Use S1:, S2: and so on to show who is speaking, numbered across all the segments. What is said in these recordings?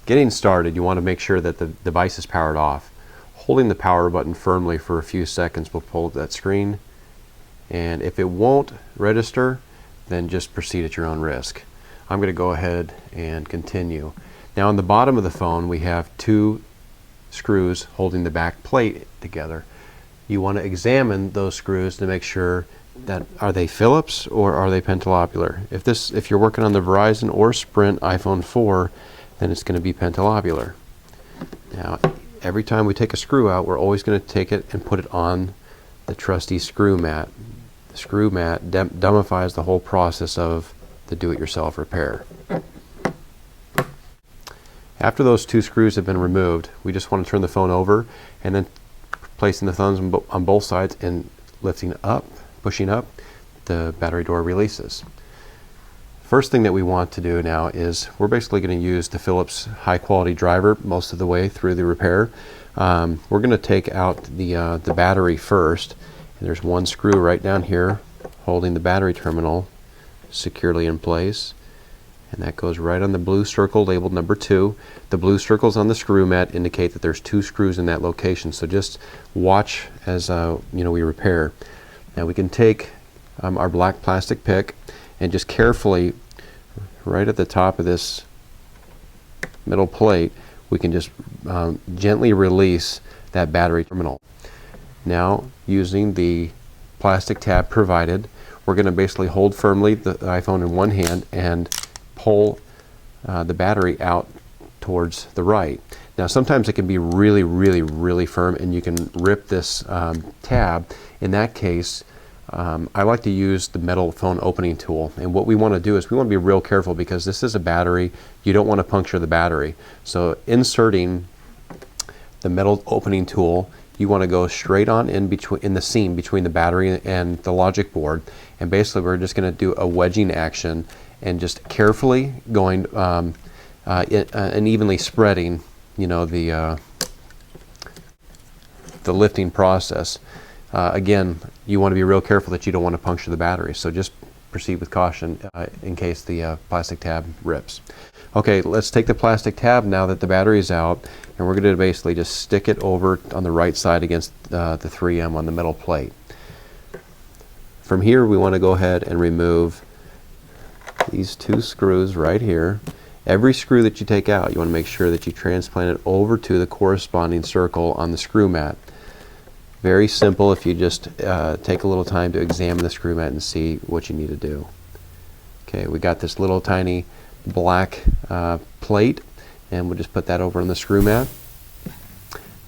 S1: Getting started, you want to make sure that the device is powered off. Holding the power button firmly for a few seconds will pull up that screen, and if it won't register, then just proceed at your own risk. I'm going to go ahead and continue. Now on the bottom of the phone we have two screws holding the back plate together. You want to examine those screws to make sure that are they Phillips or are they pentalobular. If you're working on the Verizon or Sprint iPhone 4, then it's going to be pentalobular. Now every time we take a screw out, we're always going to take it and put it on the trusty screw mat. The screw mat dumbifies the whole process of the do-it-yourself repair. After those two screws have been removed, we just want to turn the phone over and then placing the thumbs on both sides and lifting up, pushing up, the battery door releases. First thing that we want to do now is we're basically going to use the Phillips high quality driver most of the way through the repair. We're going to take out the battery first, and there's one screw right down here holding the battery terminal securely in place, and that goes right on the blue circle labeled number 2. The blue circles on the screw mat indicate that there's 2 screws in that location, so just watch as we repair. Now we can take our black plastic pick and just carefully, right at the top of this middle plate, we can just gently release that battery terminal. Now using the plastic tab provided, we're going to basically hold firmly the iPhone in one hand and pull the battery out towards the right. Now sometimes it can be really firm and you can rip this tab. In that case, I like to use the metal phone opening tool, and what we want to do is we want to be real careful because this is a battery. You don't want to puncture the battery. So inserting the metal opening tool, you want to go straight on in the seam between the battery and the logic board, and basically we're just going to do a wedging action and just carefully going and evenly spreading, the lifting process. Again, you want to be real careful that you don't want to puncture the battery, so just proceed with caution in case the plastic tab rips. Okay, let's take the plastic tab now that the battery is out, and we're going to basically just stick it over on the right side against the 3M on the metal plate. From here we want to go ahead and remove these 2 screws right here. Every screw that you take out, you want to make sure that you transplant it over to the corresponding circle on the screw mat. Very simple if you just take a little time to examine the screw mat and see what you need to do. Okay, we got this little tiny black plate, and we'll just put that over on the screw mat.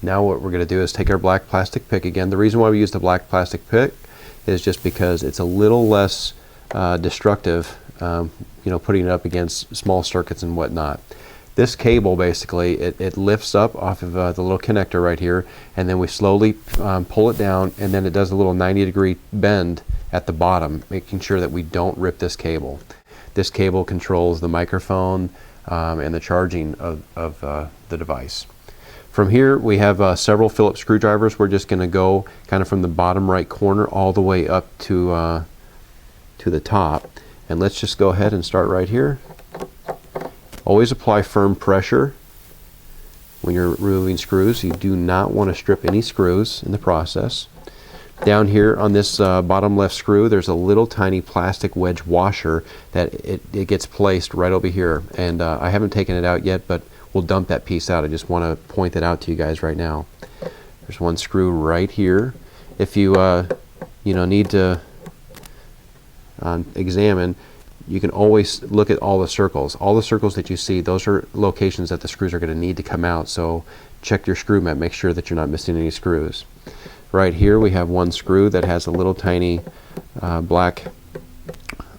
S1: Now what we're going to do is take our black plastic pick again. The reason why we use the black plastic pick is just because it's a little less destructive, putting it up against small circuits and whatnot. This cable basically, it lifts up off of the little connector right here, and then we slowly pull it down, and then it does a little 90-degree bend at the bottom, making sure that we don't rip this cable. This cable controls the microphone and the charging of the device. From here we have several Phillips screwdrivers. We're just going to go kind of from the bottom right corner all the way up to the top, and let's just go ahead and start right here. Always apply firm pressure when you're removing screws. You do not want to strip any screws in the process. Down here on this bottom left screw, there's a little tiny plastic wedge washer that it gets placed right over here, and I haven't taken it out yet, but we'll dump that piece out. I just want to point that out to you guys right now. There's one screw right here. If you need to examine, you can always look at all the circles. All the circles that you see, those are locations that the screws are going to need to come out, so check your screw mat, make sure that you're not missing any screws. Right here we have one screw that has a little tiny black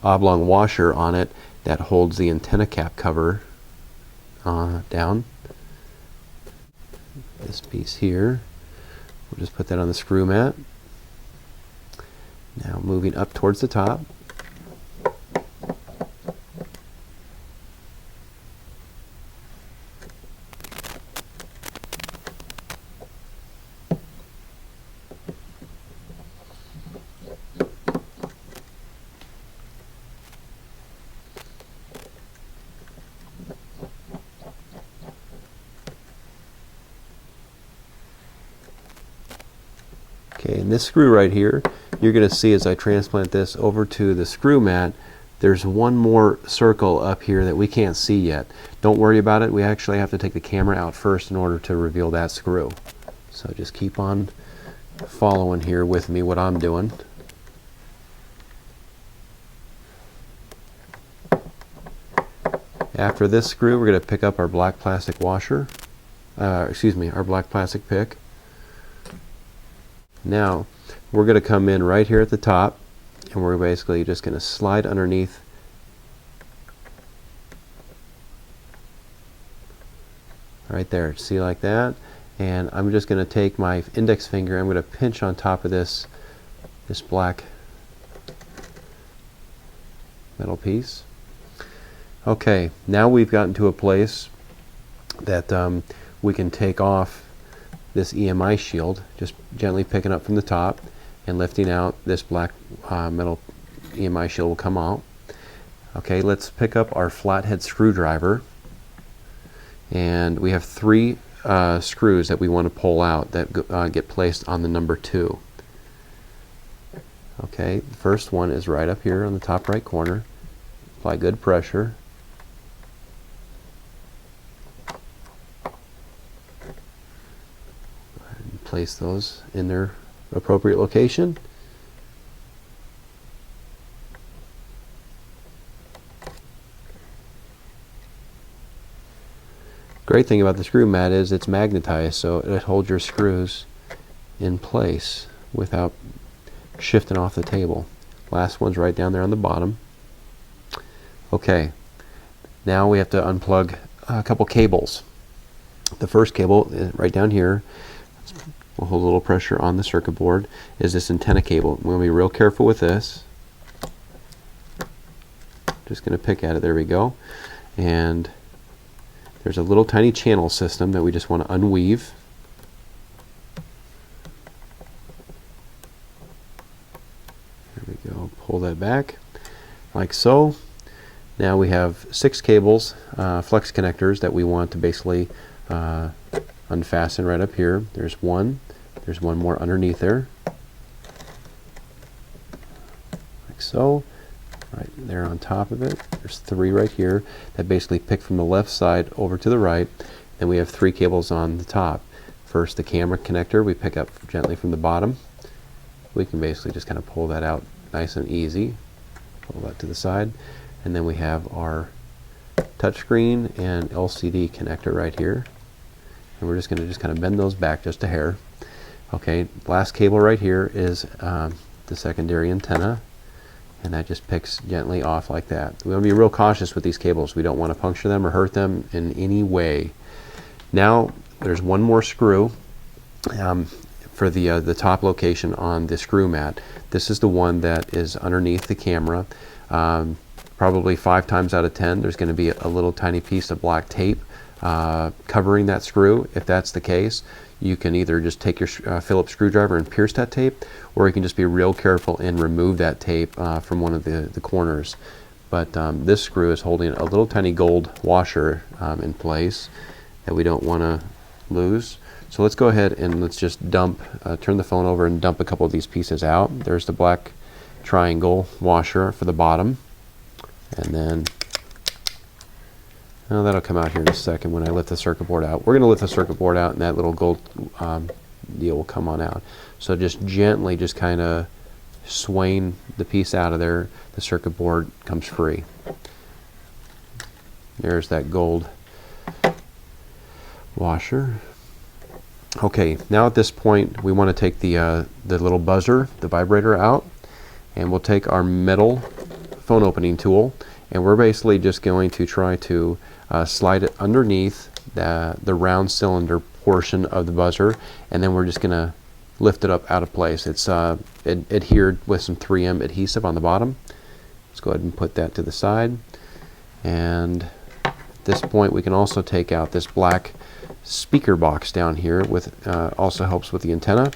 S1: oblong washer on it that holds the antenna cap cover down. This piece here, we'll just put that on the screw mat. Now moving up towards the top. Okay, and this screw right here, you're going to see as I transplant this over to the screw mat, there's one more circle up here that we can't see yet. Don't worry about it. We actually have to take the camera out first in order to reveal that screw. So just keep on following here with me what I'm doing. After this screw, we're going to pick up our black plastic washer, our black plastic pick. Now, we're going to come in right here at the top, and we're basically just going to slide underneath right there. See, like that? And I'm just going to take my index finger, I'm going to pinch on top of this black metal piece. Okay, now we've gotten to a place that we can take off this EMI shield, just gently picking up from the top and lifting out this black metal EMI shield will come out. Okay, let's pick up our flathead screwdriver, and we have 3 screws that we want to pull out that get placed on the number 2. Okay, the first one is right up here on the top right corner. Apply good pressure. And place those in their appropriate location. Great thing about the screw mat is it's magnetized, so it holds your screws in place without shifting off the table. Last one's right down there on the bottom. Okay, now we have to unplug a couple cables. The first cable right down here, we'll hold a little pressure on the circuit board, is this antenna cable. We're going to be real careful with this. Just going to pick at it, there we go. And there's a little tiny channel system that we just want to unweave. There we go, pull that back like so. Now we have 6 cables, flex connectors that we want to basically unfasten right up here. There's one more underneath there, like so, right there on top of it. There's 3 right here that basically pick from the left side over to the right. Then we have 3 cables on the top. First, the camera connector we pick up gently from the bottom. We can basically just kind of pull that out nice and easy. Pull that to the side. And then we have our touchscreen and LCD connector right here. And we're just going to kind of bend those back just a hair. Okay, last cable right here is the secondary antenna, and that just picks gently off like that. We want to be real cautious with these cables. We don't want to puncture them or hurt them in any way. Now there's one more screw for the top location on the screw mat. This is the one that is underneath the camera. Probably 5 times out of 10 there's going to be a little tiny piece of black tape covering that screw. If that's the case, you can either just take your Phillips screwdriver and pierce that tape, or you can just be real careful and remove that tape from one of the corners. But this screw is holding a little tiny gold washer in place that we don't want to lose. So let's go ahead and let's just turn the phone over and dump a couple of these pieces out. There's the black triangle washer for the bottom. And then, that'll come out here in a second when I lift the circuit board out. We're going to lift the circuit board out, and that little gold deal will come on out. So just gently, just kind of swaying the piece out of there, the circuit board comes free. There's that gold washer. Okay, now at this point we want to take the little buzzer, the vibrator out, and we'll take our metal phone opening tool, and we're basically just going to try to slide it underneath the round cylinder portion of the buzzer, and then we're just going to lift it up out of place. It's adhered with some 3M adhesive on the bottom. Let's go ahead and put that to the side. And at this point we can also take out this black speaker box down here, with also helps with the antenna,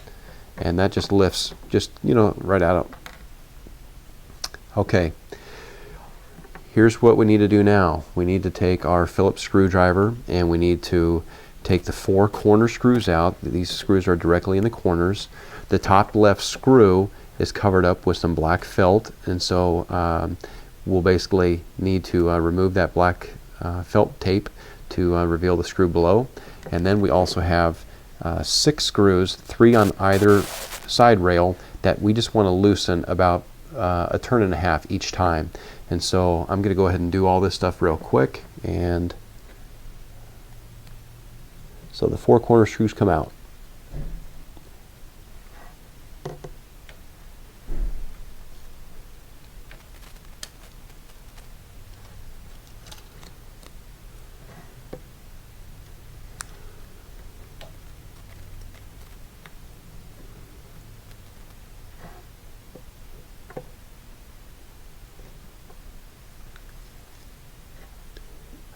S1: and that just lifts right out. Okay, here's what we need to do now. We need to take our Phillips screwdriver and we need to take the 4 corner screws out. These screws are directly in the corners. The top left screw is covered up with some black felt, and so we'll basically need to remove that black felt tape to reveal the screw below. And then we also have 6 screws, 3 on either side rail, that we just want to loosen about a turn and a half each time. And so I'm going to go ahead and do all this stuff real quick. And so the 4 corner screws come out.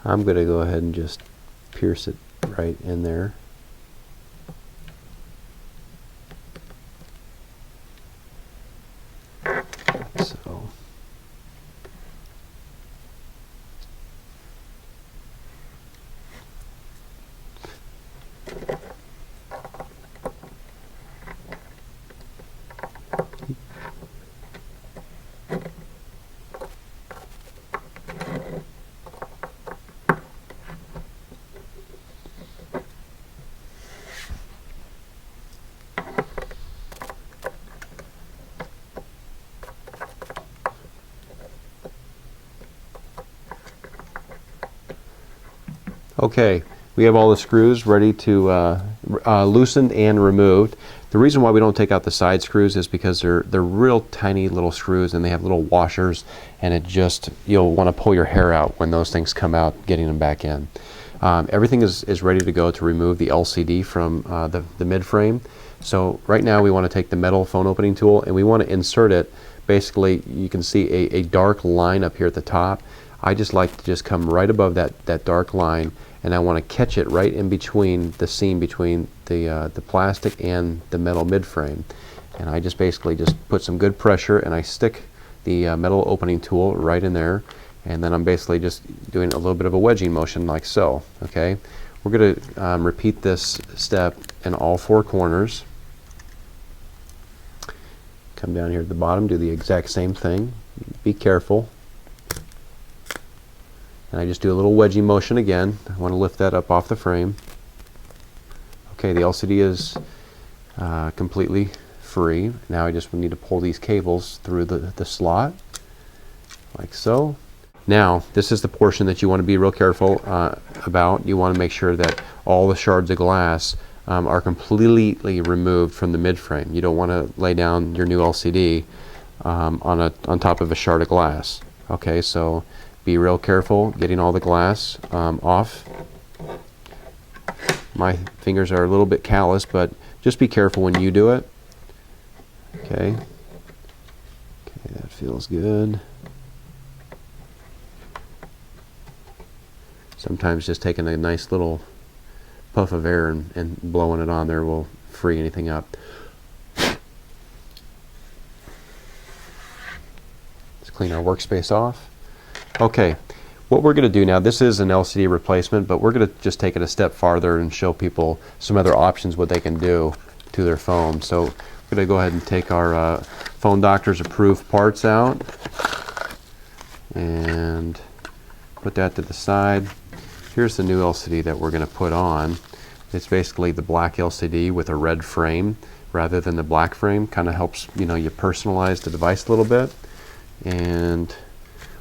S1: I'm going to go ahead and just pierce it right in there. So okay, we have all the screws ready to loosened and removed. The reason why we don't take out the side screws is because they're real tiny little screws, and they have little washers, and it just, you'll want to pull your hair out when those things come out, getting them back in. Everything is ready to go to remove the LCD from the mid frame. So right now we want to take the metal phone opening tool, and we want to insert it. Basically, you can see a dark line up here at the top. I just like to just come right above that dark line, and I want to catch it right in between the seam between the plastic and the metal mid frame. And I just basically just put some good pressure, and I stick the metal opening tool right in there, and then I'm basically just doing a little bit of a wedging motion like so. Okay, we're going to repeat this step in all 4 corners. Come down here at the bottom, do the exact same thing. Be careful. And I just do a little wedging motion again. I want to lift that up off the frame. Okay, the LCD is completely free. Now I just need to pull these cables through the slot, like so. Now, this is the portion that you want to be real careful about. You want to make sure that all the shards of glass are completely removed from the mid frame. You don't want to lay down your new LCD on top of a shard of glass. Okay, so be real careful getting all the glass off. My fingers are a little bit callous, but just be careful when you do it. Okay. Okay, that feels good. Sometimes just taking a nice little puff of air and blowing it on there will free anything up. Let's clean our workspace off. Okay, what we're going to do now, this is an LCD replacement, but we're going to just take it a step farther and show people some other options, what they can do to their phone. So we're going to go ahead and take our Phone Doctor's approved parts out and put that to the side. Here's the new LCD that we're going to put on. It's basically the black LCD with a red frame rather than the black frame. Kind of helps, you personalize the device a little bit. And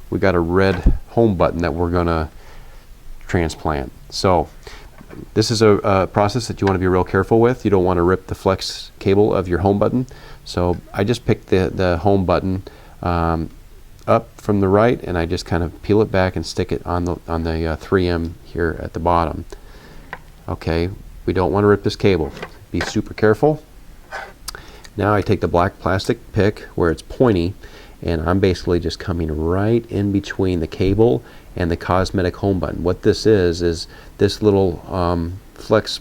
S1: we got a red home button that we're going to transplant. So this is a process that you want to be real careful with. You don't want to rip the flex cable of your home button. So I just picked the home button up from the right, and I just kind of peel it back and stick it on the 3M here at the bottom. Okay, we don't want to rip this cable. Be super careful. Now I take the black plastic pick where it's pointy, and I'm basically just coming right in between the cable and the cosmetic home button. What this is this little flex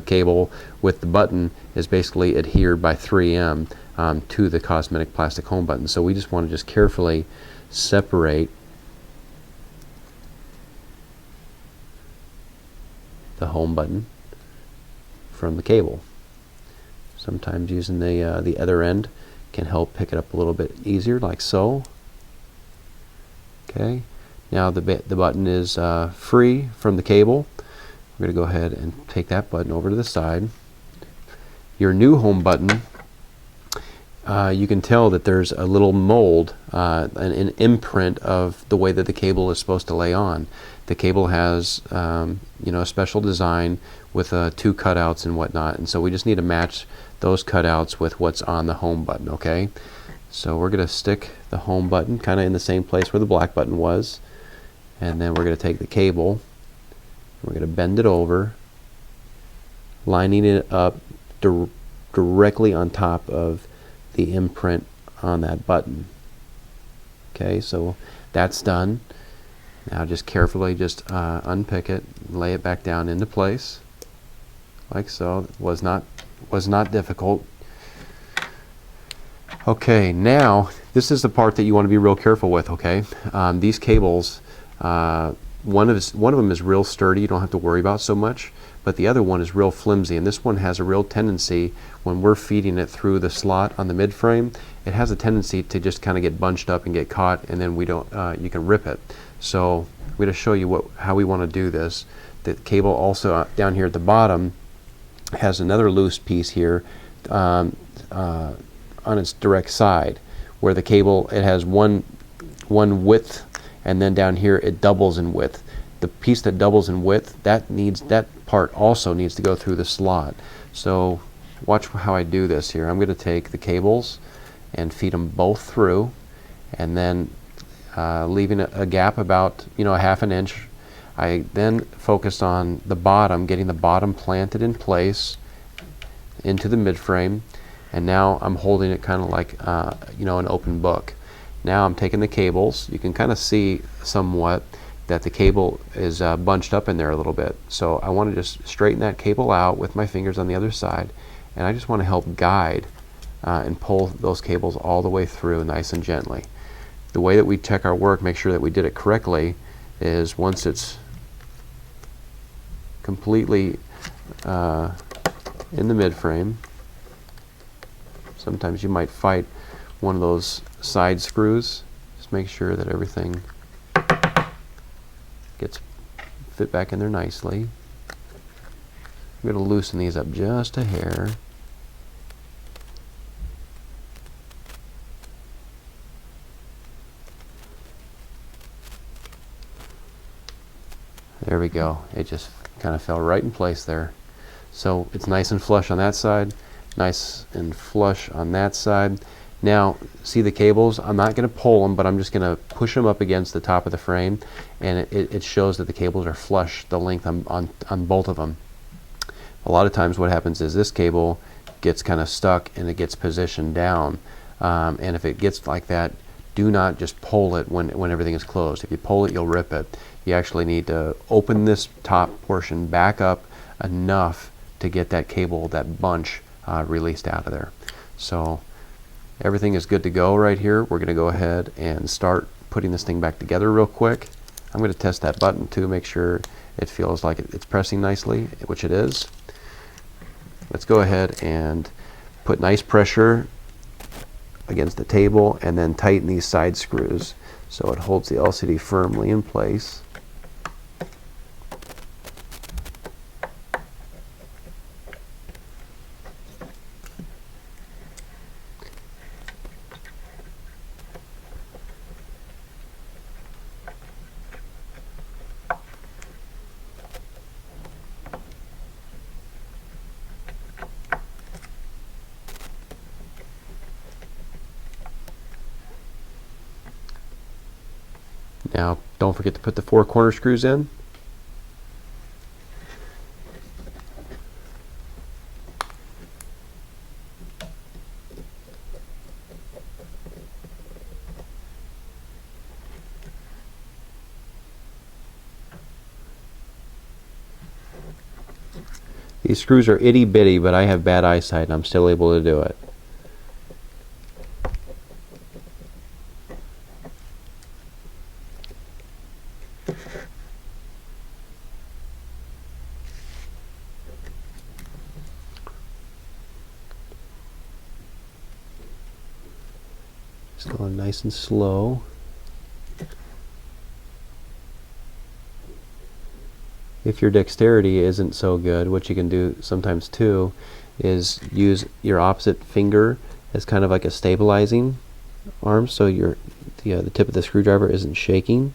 S1: cable with the button is basically adhered by 3M to the cosmetic plastic home button. So we just want to just carefully separate the home button from the cable. Sometimes using the other end can help pick it up a little bit easier, like so. Okay, now the button is free from the cable. We're going to go ahead and take that button over to the side. Your new home button, you can tell that there's a little mold, an imprint of the way that the cable is supposed to lay on. The cable has a special design with 2 cutouts and whatnot, and so we just need to match those cutouts with what's on the home button. Okay, so we're going to stick the home button kind of in the same place where the black button was, and then we're going to take the cable, we're going to bend it over, lining it up directly on top of the imprint on that button. Okay, so that's done. Now just carefully just unpick it, lay it back down into place, like so. It was not difficult. Okay, now this is the part that you want to be real careful with. Okay, these cables, one of them is real sturdy, you don't have to worry about so much, but the other one is real flimsy, and this one has a real tendency, when we're feeding it through the slot on the mid frame, it has a tendency to just kind of get bunched up and get caught, and then you can rip it. So I'm going to show you how we want to do this. The cable also down here at the bottom has another loose piece here on its direct side, where the cable, it has one width, and then down here it doubles in width. The piece that doubles in width, that part also needs to go through the slot. So watch how I do this here. I'm going to take the cables and feed them both through, and then leaving a gap about a half an inch. I then focused on the bottom, getting the bottom planted in place into the mid frame, and now I'm holding it kind of like an open book. Now I'm taking the cables. You can kind of see somewhat that the cable is bunched up in there a little bit. So I want to just straighten that cable out with my fingers on the other side, and I just want to help guide and pull those cables all the way through nice and gently. The way that we check our work, make sure that we did it correctly, is once it's completely in the mid frame, sometimes you might fight one of those side screws. Just make sure that everything gets fit back in there nicely. I'm going to loosen these up just a hair. There we go. It just kind of fell right in place there. So it's nice and flush on that side, nice and flush on that side. Now, see the cables? I'm not going to pull them, but I'm just going to push them up against the top of the frame, and it shows that the cables are flush the length on both of them. A lot of times what happens is this cable gets kind of stuck and it gets positioned down, and if it gets like that, do not just pull it when everything is closed. If you pull it, you'll rip it. You actually need to open this top portion back up enough to get that cable, that bunch, released out of there. So everything is good to go right here. We're going to go ahead and start putting this thing back together real quick. I'm going to test that button too, make sure it feels like it's pressing nicely, which it is. Let's go ahead and put nice pressure against the table and then tighten these side screws so it holds the LCD firmly in place. Now, don't forget to put the 4 corner screws in. These screws are itty bitty, but I have bad eyesight and I'm still able to do it. Going nice and slow. If your dexterity isn't so good, what you can do sometimes too is use your opposite finger as kind of like a stabilizing arm, so the tip of the screwdriver isn't shaking.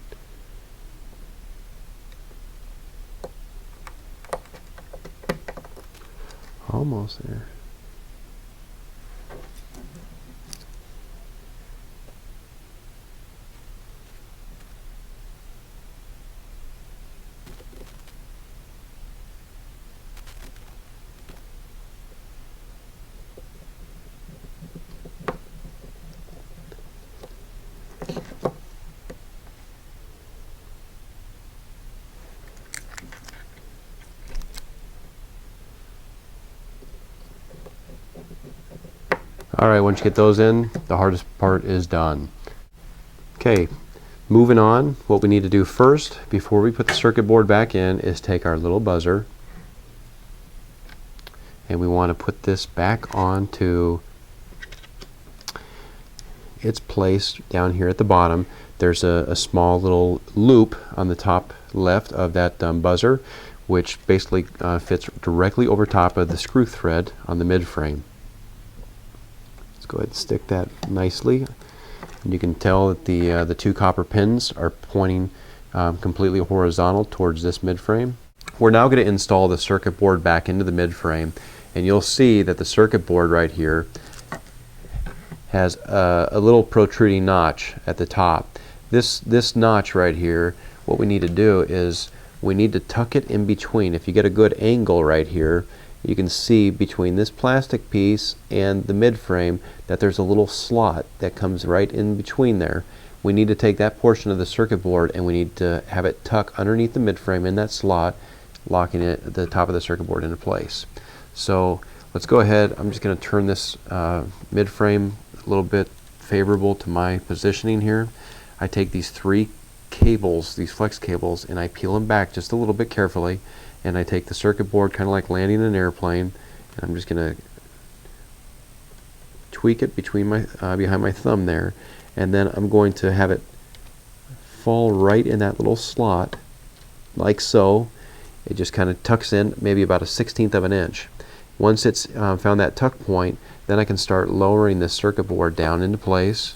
S1: Almost there. Alright, once you get those in, the hardest part is done. Okay, moving on, what we need to do first, before we put the circuit board back in, is take our little buzzer, and we want to put this back onto its place down here at the bottom. There's a small little loop on the top left of that buzzer, which basically fits directly over top of the screw thread on the mid frame. Let's go ahead and stick that nicely. And you can tell that the two copper pins are pointing completely horizontal towards this mid frame. We're now going to install the circuit board back into the mid frame, and you'll see that the circuit board right here has a little protruding notch at the top. This notch right here, what we need to do is we need to tuck it in between. If you get a good angle right here, you can see between this plastic piece and the mid frame that there's a little slot that comes right in between there. We need to take that portion of the circuit board and we need to have it tuck underneath the mid frame in that slot, locking it at the top of the circuit board into place. So let's go ahead. I'm just going to turn this mid frame a little bit favorable to my positioning here. I take these three cables, these flex cables, and I peel them back just a little bit carefully, and I take the circuit board kind of like landing an airplane, and I'm just going to tweak it between my behind my thumb there, and then I'm going to have it fall right in that little slot like so. It just kind of tucks in maybe about a 1/16 of an inch. Once it's found that tuck point, then I can start lowering this circuit board down into place,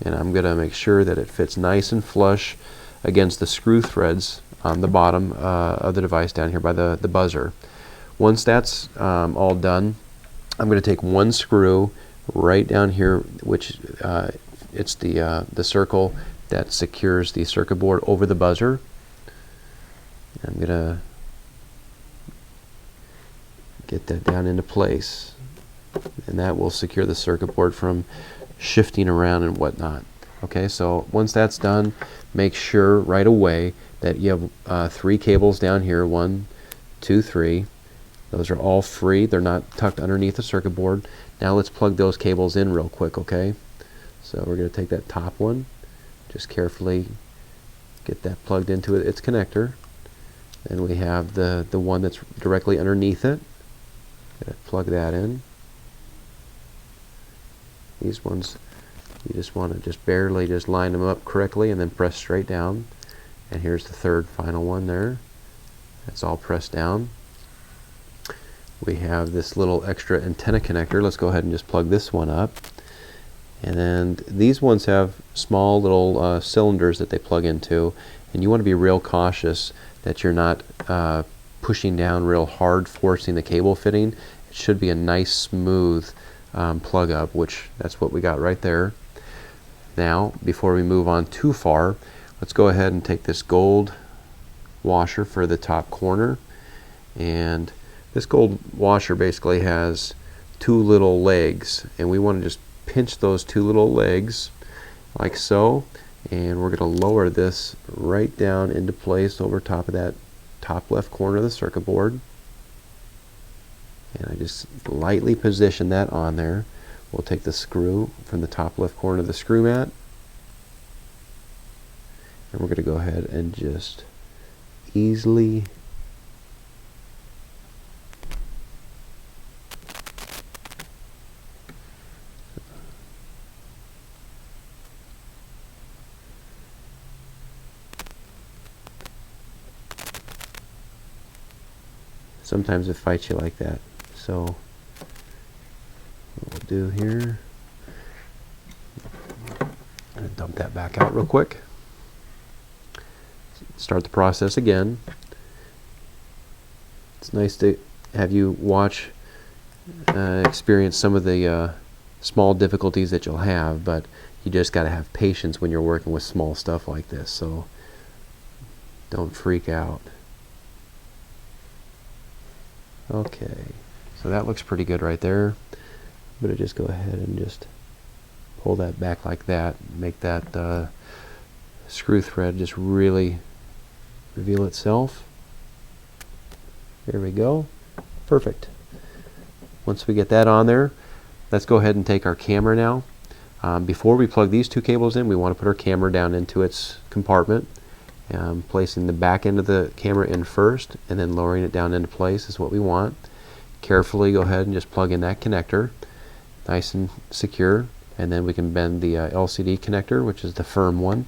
S1: and I'm going to make sure that it fits nice and flush against the screw threads on the bottom of the device down here by the buzzer. Once that's all done, I'm going to take one screw right down here, which it's the circle that secures the circuit board over the buzzer. I'm going to get that down into place, and that will secure the circuit board from shifting around and whatnot. Okay, so once that's done, make sure right away that you have three cables down here, 1, 2, 3. Those are all free. They're not tucked underneath the circuit board. Now let's plug those cables in real quick, okay? So we're going to take that top one, just carefully get that plugged into its connector. Then we have the one that's directly underneath it. Plug that in. These ones, you just want to just barely just line them up correctly and then press straight down. And here's the third final one there. That's all pressed down. We have this little extra antenna connector. Let's go ahead and just plug this one up. And then these ones have small little cylinders that they plug into, and you want to be real cautious that you're not pushing down real hard, forcing the cable fitting. It should be a nice smooth plug up, which that's what we got right there. Now, before we move on too far, let's go ahead and take this gold washer for the top corner, and this gold washer basically has two little legs, and we want to just pinch those two little legs like so, and we're going to lower this right down into place over top of that top left corner of the circuit board. And I just lightly position that on there. We'll take the screw from the top left corner of the screw mat, and we're going to go ahead and just easily sometimes it fights you like that. So what we'll do here, I'm going to dump that back out real quick. Start the process again. It's nice to have you watch, experience some of the small difficulties that you'll have, but you just got to have patience when you're working with small stuff like this, so don't freak out. Okay, so that looks pretty good right there. I'm going to just go ahead and just pull that back like that, make that screw thread just really reveal itself. There we go. Perfect. Once we get that on there, let's go ahead and take our camera now. Before we plug these two cables in, we want to put our camera down into its compartment. Placing the back end of the camera in first and then lowering it down into place is what we want. Carefully go ahead and just plug in that connector, nice and secure, and then we can bend the LCD connector, which is the firm one.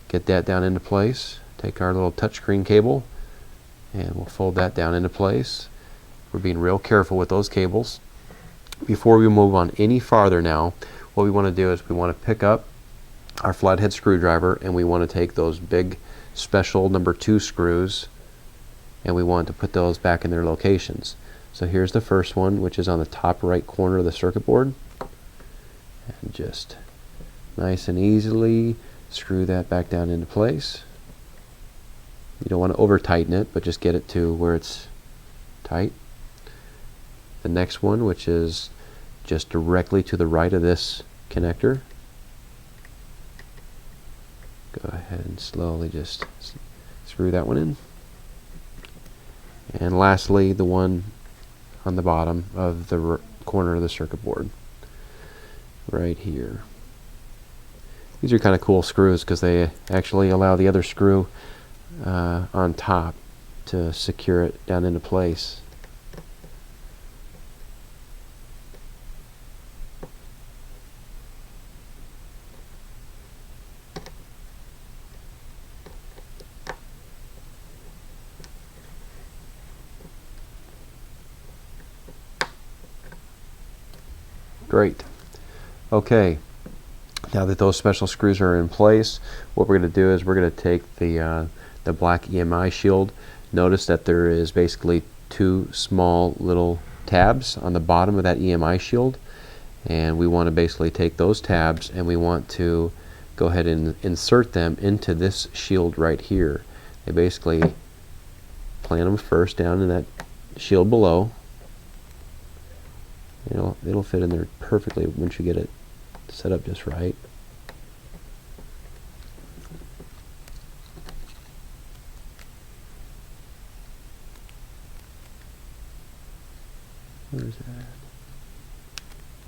S1: Get that down into place. Take our little touchscreen cable and we'll fold that down into place. We're being real careful with those cables. Before we move on any farther now, what we want to do is we want to pick up our flathead screwdriver and we want to take those big special number 2 screws and we want to put those back in their locations. So here's the first one, which is on the top right corner of the circuit board, and just nice and easily screw that back down into place. You don't want to over tighten it, but just get it to where it's tight. The next one, which is just directly to the right of this connector, go ahead and slowly just screw that one in. And lastly, the one on the bottom of the corner of the circuit board, right here. These are kind of cool screws because they actually allow the other screw on top to secure it down into place. Great. Okay, now that those special screws are in place, what we're going to do is we're going to take the black EMI shield. Notice that there is basically 2 small little tabs on the bottom of that EMI shield, and we want to basically take those tabs and we want to go ahead and insert them into this shield right here. They basically plant them first down in that shield below. It'll fit in there perfectly once you get it set up just right. Where's that?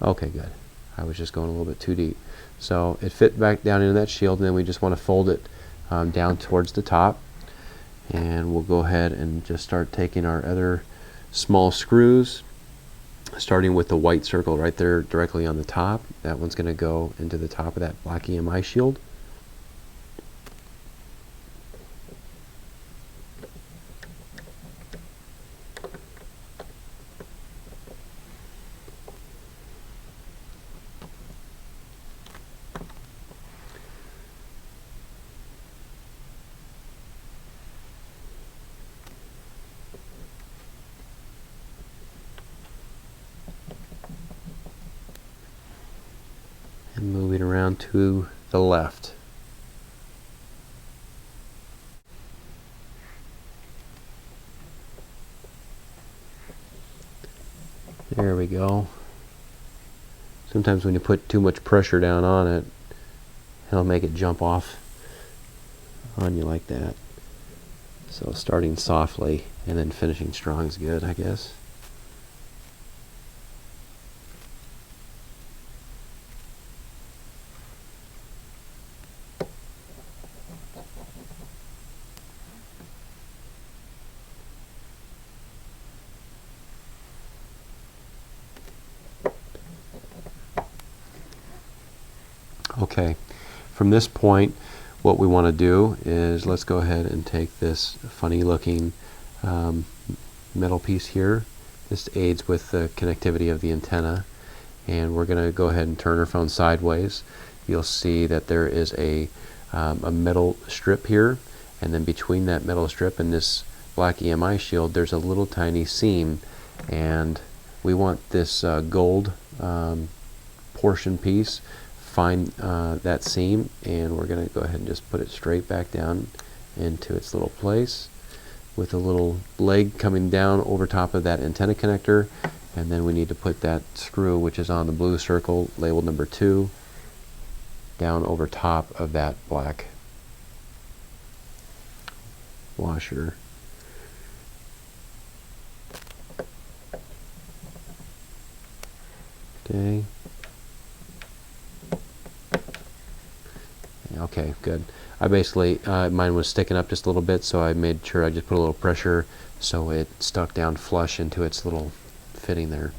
S1: Okay, good. I was just going a little bit too deep. So it fit back down into that shield, and then we just want to fold it down towards the top. And we'll go ahead and just start taking our other small screws, starting with the white circle right there directly on the top. That one's going to go into the top of that black EMI shield. And move it around to the left. There we go. Sometimes when you put too much pressure down on it, it'll make it jump off on you like that. So starting softly and then finishing strong is good, I guess. Okay, from this point what we want to do is let's go ahead and take this funny looking metal piece here. This aids with the connectivity of the antenna. And we're going to go ahead and turn our phone sideways. You'll see that there is a metal strip here, and then between that metal strip and this black EMI shield there's a little tiny seam, and we want this gold portion piece. Find that seam, and we're going to go ahead and just put it straight back down into its little place with a little leg coming down over top of that antenna connector. And then we need to put that screw, which is on the blue circle labeled number 2, down over top of that black washer. Okay. Okay, good. I basically, mine was sticking up just a little bit, so I made sure I just put a little pressure so it stuck down flush into its little fitting there.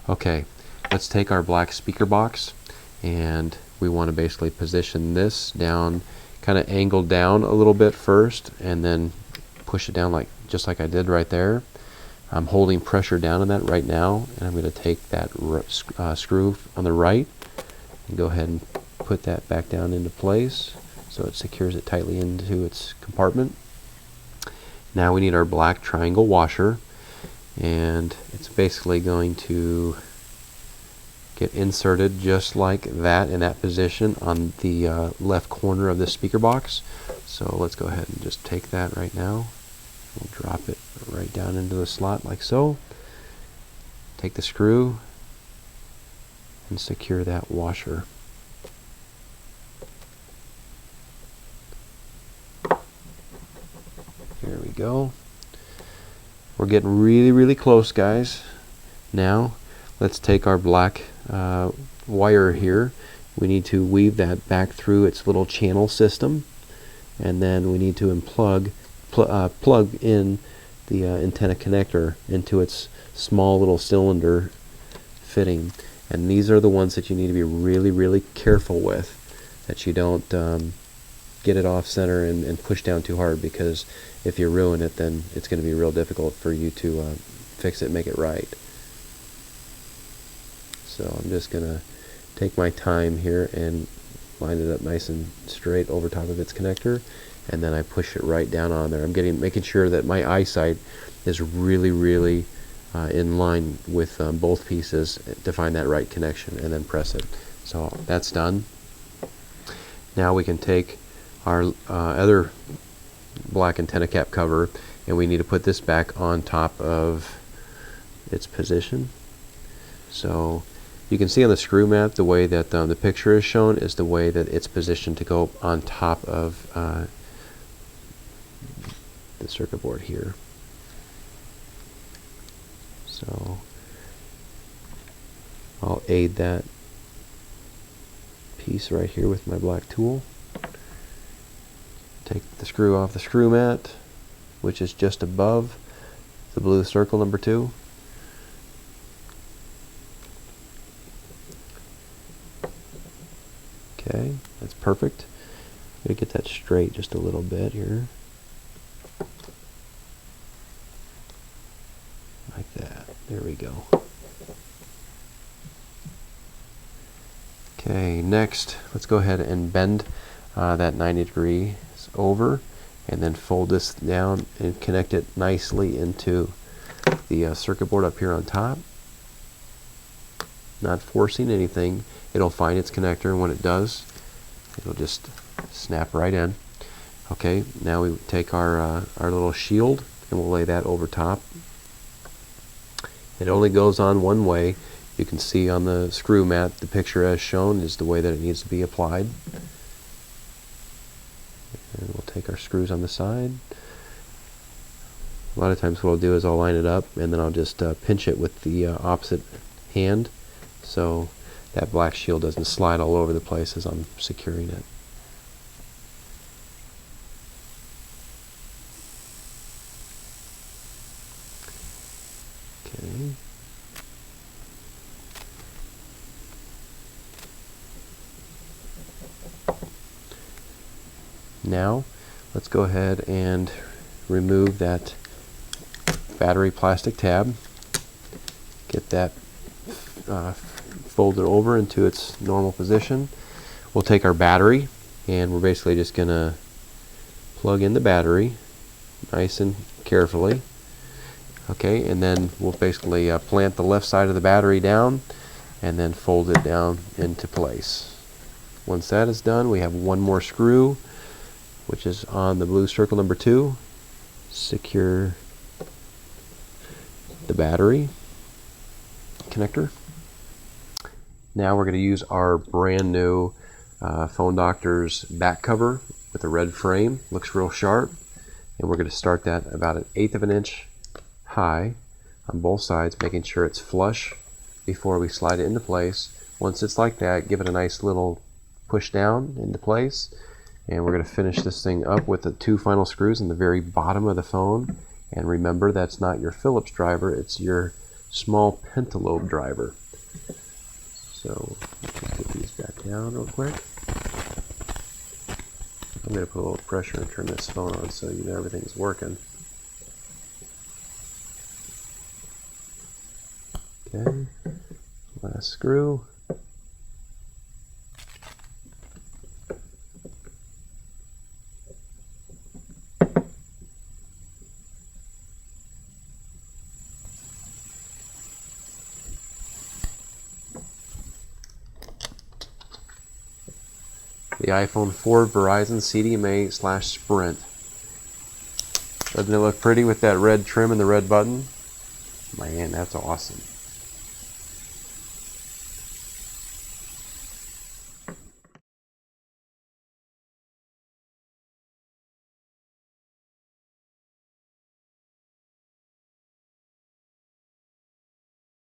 S1: Okay, let's take our black speaker box, and we want to basically position this down, kind of angled down a little bit first, and then push it down just like I did right there. I'm holding pressure down on that right now, and I'm going to take that screw on the right and go ahead and put that back down into place so it secures it tightly into its compartment. Now we need our black triangle washer, and it's basically going to get inserted just like that in that position on the left corner of the speaker box. So let's go ahead and just take that right now. We'll drop it right down into the slot like so. Take the screw and secure that washer. There we go. We're getting really close, guys. Now let's take our black wire here. We need to weave that back through its little channel system, and then we need to plug in the antenna connector into its small little cylinder fitting. And these are the ones that you need to be really careful with, that you don't get it off center and push down too hard, because if you ruin it, then it's going to be real difficult for you to fix it, make it right. So I'm just going to take my time here and line it up nice and straight over top of its connector, and then I push it right down on there. I'm making sure that my eyesight is really in line with both pieces to find that right connection, and then press it. So that's done. Now we can take our other black antenna cap cover, and we need to put this back on top of its position. So you can see on the screw mat the way that the picture is shown is the way that it's positioned to go on top of the circuit board here. So I'll aid that piece right here with my black tool. Take the screw off the screw mat, which is just above the blue circle number 2. Okay, that's perfect. I'm going to get that straight just a little bit here. Like that. There we go. Okay, next, let's go ahead and bend that 90 degrees over, and then fold this down and connect it nicely into the circuit board up here on top. Not forcing anything. It'll find its connector, and when it does, it'll just snap right in. Okay, now we take our little shield, and we'll lay that over top. It only goes on one way. You can see on the screw mat the picture as shown is the way that it needs to be applied. And we'll take our screws on the side. A lot of times what I'll do is I'll line it up, and then I'll just pinch it with the opposite hand, so that black shield doesn't slide all over the place as I'm securing it. Okay. Now let's go ahead and remove that battery plastic tab. Get that folded over into its normal position. We'll take our battery, and we're basically just going to plug in the battery nice and carefully. Okay, and then we'll basically plant the left side of the battery down and then fold it down into place. Once that is done, we have one more screw, which is on the blue circle number 2. Secure the battery connector. Now we're going to use our brand new Phone Doctor's back cover with a red frame. Looks real sharp. And we're going to start that about 1/8 of an inch high on both sides, making sure it's flush before we slide it into place. Once it's like that, give it a nice little push down into place. And we're going to finish this thing up with the 2 final screws in the very bottom of the phone. And remember, that's not your Phillips driver, it's your small pentalobe driver. So let's just get these back down real quick. I'm going to put a little pressure and turn this phone on so you know everything's working. Okay, last screw. The iPhone 4 Verizon CDMA/Sprint. Doesn't it look pretty with that red trim and the red button? Man, that's awesome.